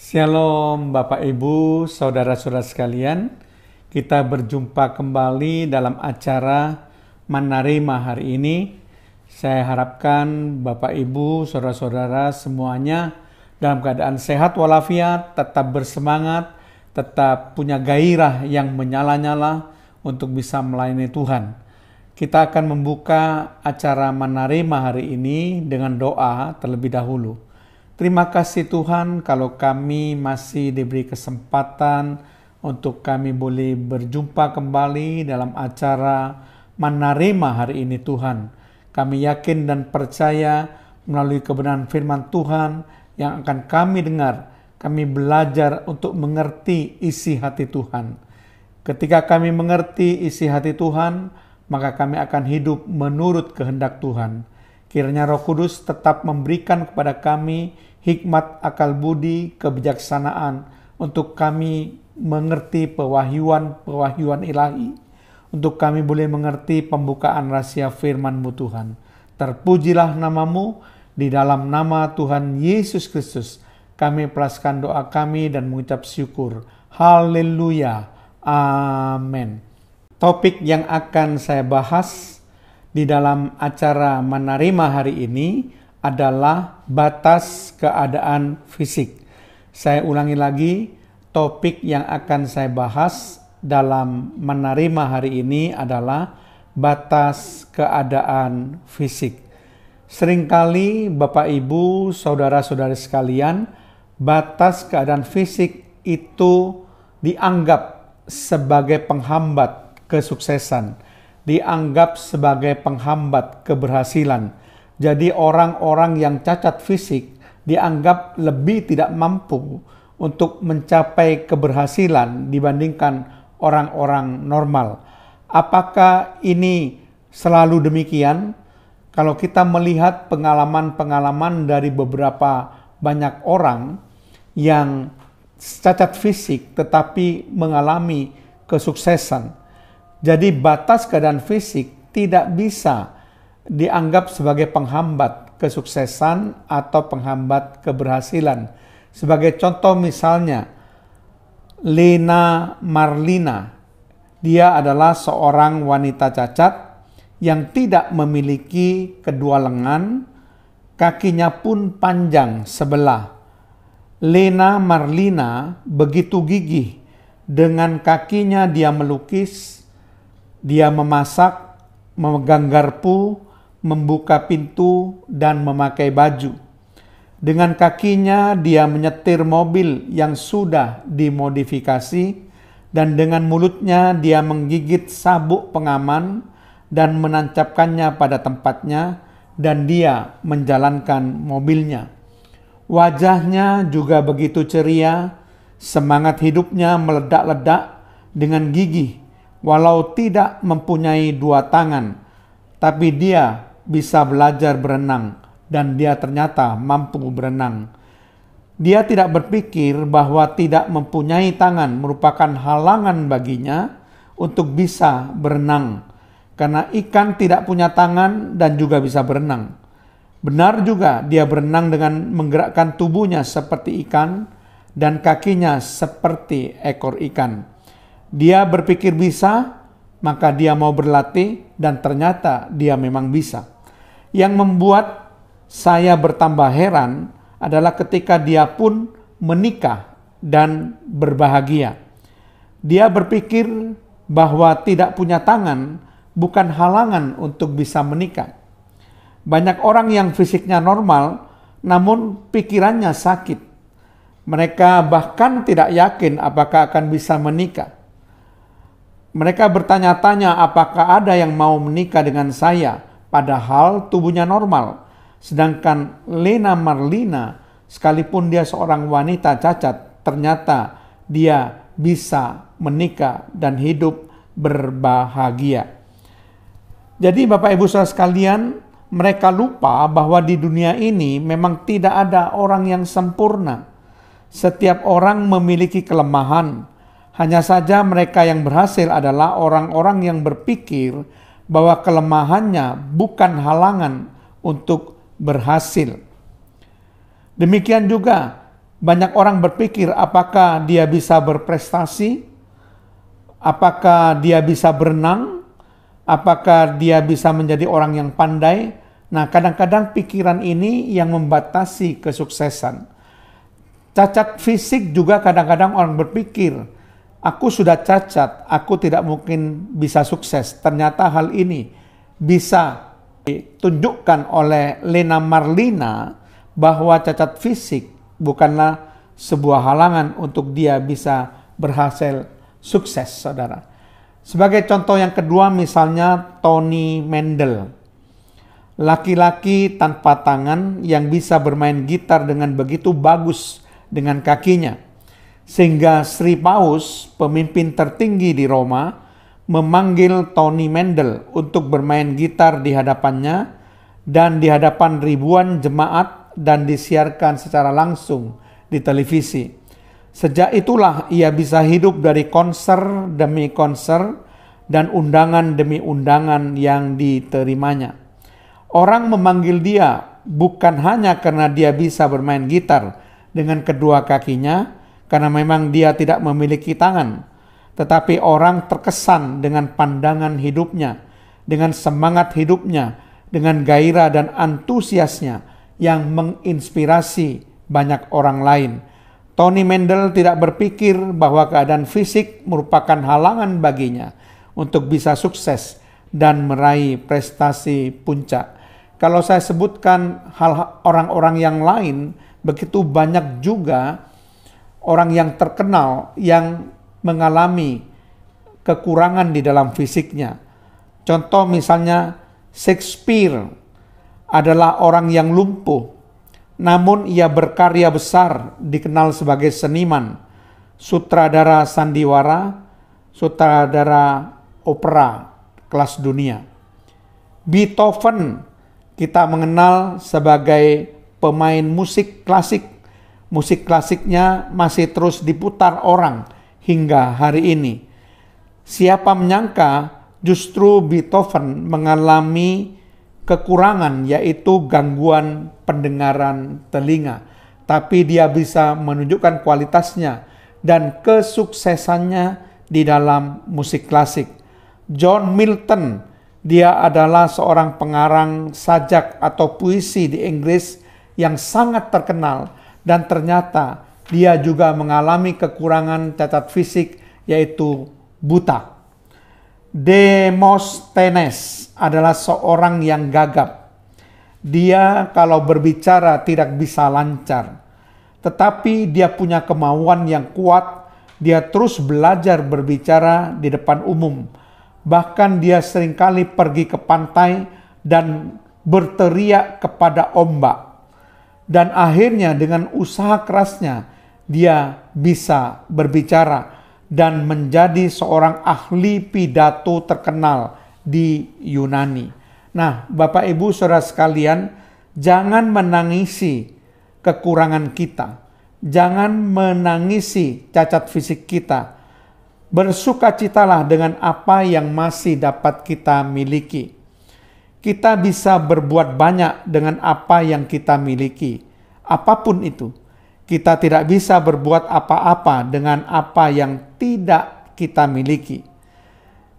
Shalom Bapak Ibu, Saudara-saudara sekalian. Kita berjumpa kembali dalam acara Menerima hari ini. Saya harapkan Bapak Ibu, Saudara-saudara semuanya dalam keadaan sehat walafiat, tetap bersemangat, tetap punya gairah yang menyala-nyala untuk bisa melayani Tuhan. Kita akan membuka acara Menerima hari ini dengan doa terlebih dahulu. Terima kasih Tuhan kalau kami masih diberi kesempatan untuk kami boleh berjumpa kembali dalam acara Menerima hari ini Tuhan. Kami yakin dan percaya melalui kebenaran firman Tuhan yang akan kami dengar, kami belajar untuk mengerti isi hati Tuhan. Ketika kami mengerti isi hati Tuhan, maka kami akan hidup menurut kehendak Tuhan. Kiranya Roh Kudus tetap memberikan kepada kami hikmat, akal budi, kebijaksanaan untuk kami mengerti pewahyuan ilahi, untuk kami boleh mengerti pembukaan rahasia firman-Mu Tuhan. Terpujilah nama-Mu, di dalam nama Tuhan Yesus Kristus kami pelaskan doa kami dan mengucap syukur. Haleluya. Amin. Topik yang akan saya bahas di dalam acara Menerima hari ini adalah batas keadaan fisik. Saya ulangi lagi, topik yang akan saya bahas dalam Menerima hari ini adalah batas keadaan fisik. Seringkali Bapak Ibu, Saudara-saudari sekalian, batas keadaan fisik itu dianggap sebagai penghambat kesuksesan, dianggap sebagai penghambat keberhasilan. Jadi orang-orang yang cacat fisik dianggap lebih tidak mampu untuk mencapai keberhasilan dibandingkan orang-orang normal. Apakah ini selalu demikian? Kalau kita melihat pengalaman-pengalaman dari beberapa banyak orang yang cacat fisik tetapi mengalami kesuksesan. Jadi batas keadaan fisik tidak bisa dianggap sebagai penghambat kesuksesan atau penghambat keberhasilan. Sebagai contoh misalnya, Lena Marlina. Dia adalah seorang wanita cacat yang tidak memiliki kedua lengan, kakinya pun panjang sebelah. Lena Marlina begitu gigih, dengan kakinya dia melukis, dia memasak, memegang garpu, membuka pintu, dan memakai baju. Dengan kakinya dia menyetir mobil yang sudah dimodifikasi, dan dengan mulutnya dia menggigit sabuk pengaman dan menancapkannya pada tempatnya, dan dia menjalankan mobilnya. Wajahnya juga begitu ceria, semangat hidupnya meledak-ledak dengan gigih, walau tidak mempunyai dua tangan, tapi dia bisa belajar berenang dan dia ternyata mampu berenang. Dia tidak berpikir bahwa tidak mempunyai tangan merupakan halangan baginya untuk bisa berenang, karena ikan tidak punya tangan dan juga bisa berenang. Benar juga dia berenang dengan menggerakkan tubuhnya seperti ikan dan kakinya seperti ekor ikan. Dia berpikir bisa, maka dia mau berlatih dan ternyata dia memang bisa. Yang membuat saya bertambah heran adalah ketika dia pun menikah dan berbahagia. Dia berpikir bahwa tidak punya tangan bukan halangan untuk bisa menikah. Banyak orang yang fisiknya normal namun pikirannya sakit. Mereka bahkan tidak yakin apakah akan bisa menikah. Mereka bertanya-tanya apakah ada yang mau menikah dengan saya, padahal tubuhnya normal. Sedangkan Lena Marlina, sekalipun dia seorang wanita cacat, ternyata dia bisa menikah dan hidup berbahagia. Jadi Bapak Ibu Saudara sekalian, mereka lupa bahwa di dunia ini memang tidak ada orang yang sempurna. Setiap orang memiliki kelemahan. Hanya saja mereka yang berhasil adalah orang-orang yang berpikir bahwa kelemahannya bukan halangan untuk berhasil. Demikian juga Banyak orang berpikir apakah dia bisa berprestasi, apakah dia bisa berenang, apakah dia bisa menjadi orang yang pandai. Nah, kadang-kadang pikiran ini yang membatasi kesuksesan. Cacat fisik juga kadang-kadang orang berpikir, aku sudah cacat, aku tidak mungkin bisa sukses. Ternyata hal ini bisa ditunjukkan oleh Lena Marlina bahwa cacat fisik bukanlah sebuah halangan untuk dia bisa berhasil sukses, saudara. Sebagai contoh yang kedua, misalnya Tony Mendel. Laki-laki tanpa tangan yang bisa bermain gitar dengan begitu bagus dengan kakinya. Sehingga Sri Paus, pemimpin tertinggi di Roma, memanggil Tony Mendel untuk bermain gitar di hadapannya dan di hadapan ribuan jemaat dan disiarkan secara langsung di televisi. Sejak itulah ia bisa hidup dari konser demi konser dan undangan demi undangan yang diterimanya. Orang memanggil dia bukan hanya karena dia bisa bermain gitar dengan kedua kakinya, karena memang dia tidak memiliki tangan, tetapi orang terkesan dengan pandangan hidupnya, dengan semangat hidupnya, dengan gairah dan antusiasnya yang menginspirasi banyak orang lain. Tony Mendel tidak berpikir bahwa keadaan fisik merupakan halangan baginya untuk bisa sukses dan meraih prestasi puncak. Kalau saya sebutkan hal orang-orang yang lain, begitu banyak juga orang yang terkenal yang mengalami kekurangan di dalam fisiknya. Contoh misalnya Shakespeare adalah orang yang lumpuh, namun ia berkarya besar, dikenal sebagai seniman, sutradara sandiwara, sutradara opera kelas dunia. Beethoven kita mengenal sebagai pemain musik klasik. Musik klasiknya masih terus diputar orang hingga hari ini. Siapa menyangka justru Beethoven mengalami kekurangan, yaitu gangguan pendengaran telinga. Tapi dia bisa menunjukkan kualitasnya dan kesuksesannya di dalam musik klasik. John Milton, dia adalah seorang pengarang sajak atau puisi di Inggris yang sangat terkenal, dan ternyata dia juga mengalami kekurangan cacat fisik, yaitu buta. Demosthenes adalah seorang yang gagap. Dia kalau berbicara tidak bisa lancar, tetapi dia punya kemauan yang kuat. Dia terus belajar berbicara di depan umum. Bahkan dia seringkali pergi ke pantai dan berteriak kepada ombak. Dan akhirnya dengan usaha kerasnya dia bisa berbicara dan menjadi seorang ahli pidato terkenal di Yunani. Nah, Bapak Ibu Saudara sekalian, jangan menangisi kekurangan kita. Jangan menangisi cacat fisik kita. Bersukacitalah dengan apa yang masih dapat kita miliki. Kita bisa berbuat banyak dengan apa yang kita miliki. Apapun itu. Kita tidak bisa berbuat apa-apa dengan apa yang tidak kita miliki.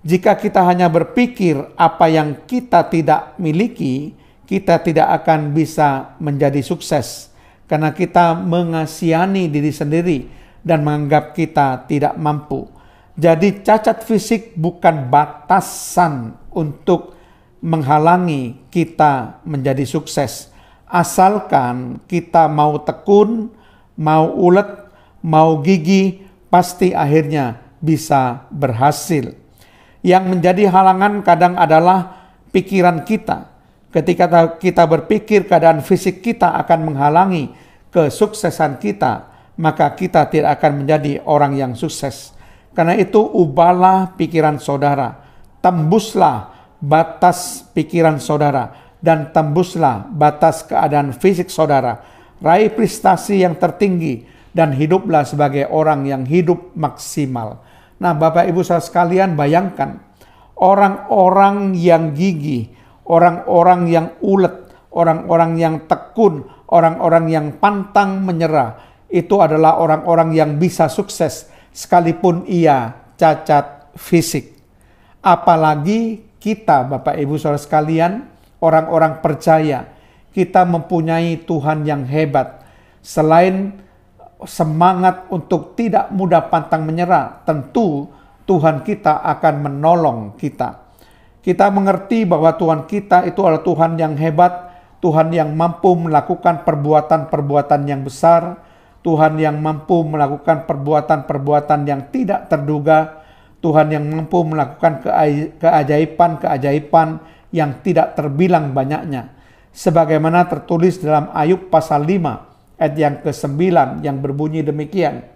Jika kita hanya berpikir apa yang kita tidak miliki, kita tidak akan bisa menjadi sukses. Karena kita mengasihani diri sendiri dan menganggap kita tidak mampu. Jadi cacat fisik bukan batasan untuk menghalangi kita menjadi sukses. Asalkan kita mau tekun, mau ulet, mau gigih, pasti akhirnya bisa berhasil. Yang menjadi halangan kadang adalah pikiran kita. Ketika kita berpikir keadaan fisik kita akan menghalangi kesuksesan kita, maka kita tidak akan menjadi orang yang sukses. Karena itu ubahlah pikiran saudara, tembuslah batas pikiran saudara, dan tembuslah batas keadaan fisik saudara. Raih prestasi yang tertinggi dan hiduplah sebagai orang yang hidup maksimal. Nah, Bapak Ibu saudara sekalian, bayangkan orang-orang yang gigih, orang-orang yang ulet, orang-orang yang tekun, orang-orang yang pantang menyerah, itu adalah orang-orang yang bisa sukses sekalipun ia cacat fisik. Apalagi kita, Bapak Ibu Saudara sekalian, orang-orang percaya, kita mempunyai Tuhan yang hebat. Selain semangat untuk tidak mudah pantang menyerah, tentu Tuhan kita akan menolong kita. Kita mengerti bahwa Tuhan kita itu adalah Tuhan yang hebat, Tuhan yang mampu melakukan perbuatan-perbuatan yang besar, Tuhan yang mampu melakukan perbuatan-perbuatan yang tidak terduga, Tuhan yang mampu melakukan keajaiban-keajaiban yang tidak terbilang banyaknya. Sebagaimana tertulis dalam Ayub pasal 5 ayat yang ke-9 yang berbunyi demikian.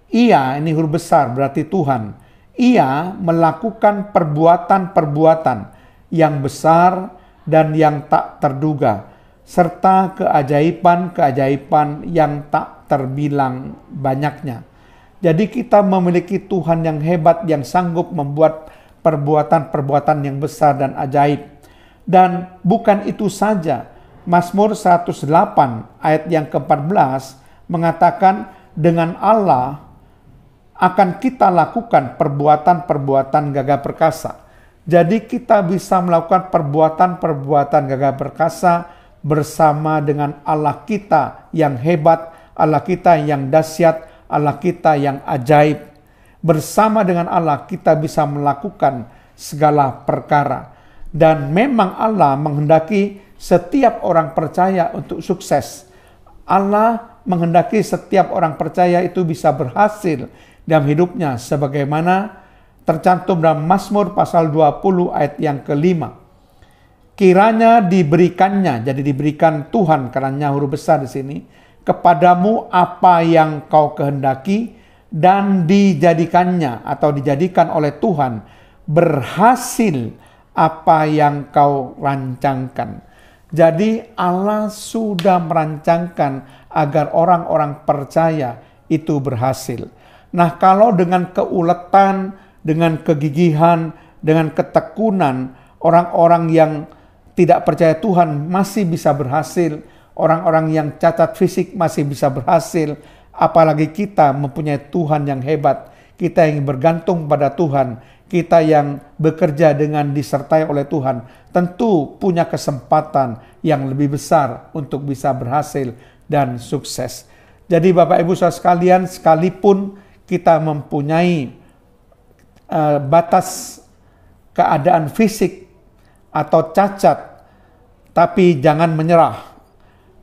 Ia, ini huruf besar berarti Tuhan, ia melakukan perbuatan-perbuatan yang besar dan yang tak terduga, serta keajaiban-keajaiban yang tak terbilang banyaknya. Jadi kita memiliki Tuhan yang hebat yang sanggup membuat perbuatan-perbuatan yang besar dan ajaib. Dan bukan itu saja, Mazmur 108 ayat yang ke-14 mengatakan dengan Allah akan kita lakukan perbuatan-perbuatan gagah perkasa. Jadi kita bisa melakukan perbuatan-perbuatan gagah perkasa bersama dengan Allah kita yang hebat, Allah kita yang dahsyat, Allah kita yang ajaib. Bersama dengan Allah kita bisa melakukan segala perkara. Dan memang Allah menghendaki setiap orang percaya untuk sukses. Allah menghendaki setiap orang percaya itu bisa berhasil dalam hidupnya sebagaimana tercantum dalam Mazmur pasal 20 ayat yang ke-5. Kiranya diberikannya, jadi diberikan Tuhan karena huruf besar di sini, kepadamu apa yang kau kehendaki dan dijadikannya atau dijadikan oleh Tuhan berhasil apa yang kau rancangkan. Jadi Allah sudah merancangkan agar orang-orang percaya itu berhasil. Nah, kalau dengan keuletan, dengan kegigihan, dengan ketekunan, orang-orang yang tidak percaya Tuhan masih bisa berhasil, orang-orang yang cacat fisik masih bisa berhasil, apalagi kita mempunyai Tuhan yang hebat, kita yang bergantung pada Tuhan, kita yang bekerja dengan disertai oleh Tuhan, tentu punya kesempatan yang lebih besar untuk bisa berhasil dan sukses. Jadi Bapak Ibu Saudara sekalian, sekalipun kita mempunyai batas keadaan fisik atau cacat, tapi jangan menyerah.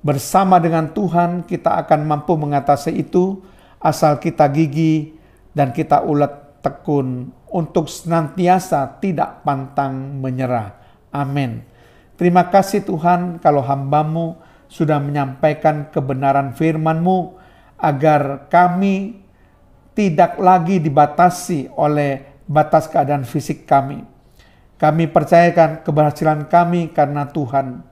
Bersama dengan Tuhan kita akan mampu mengatasi itu asal kita gigih dan kita ulet tekun untuk senantiasa tidak pantang menyerah. Amin. Terima kasih Tuhan kalau hamba-Mu sudah menyampaikan kebenaran firman-Mu agar kami tidak lagi dibatasi oleh batas keadaan fisik kami. Kami percayakan keberhasilan kami karena Tuhan.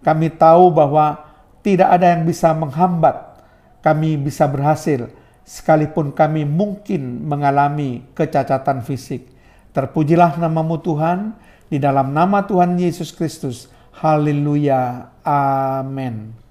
Kami tahu bahwa tidak ada yang bisa menghambat kami bisa berhasil, sekalipun kami mungkin mengalami kecacatan fisik. Terpujilah nama-Mu Tuhan, di dalam nama Tuhan Yesus Kristus. Haleluya. Amin.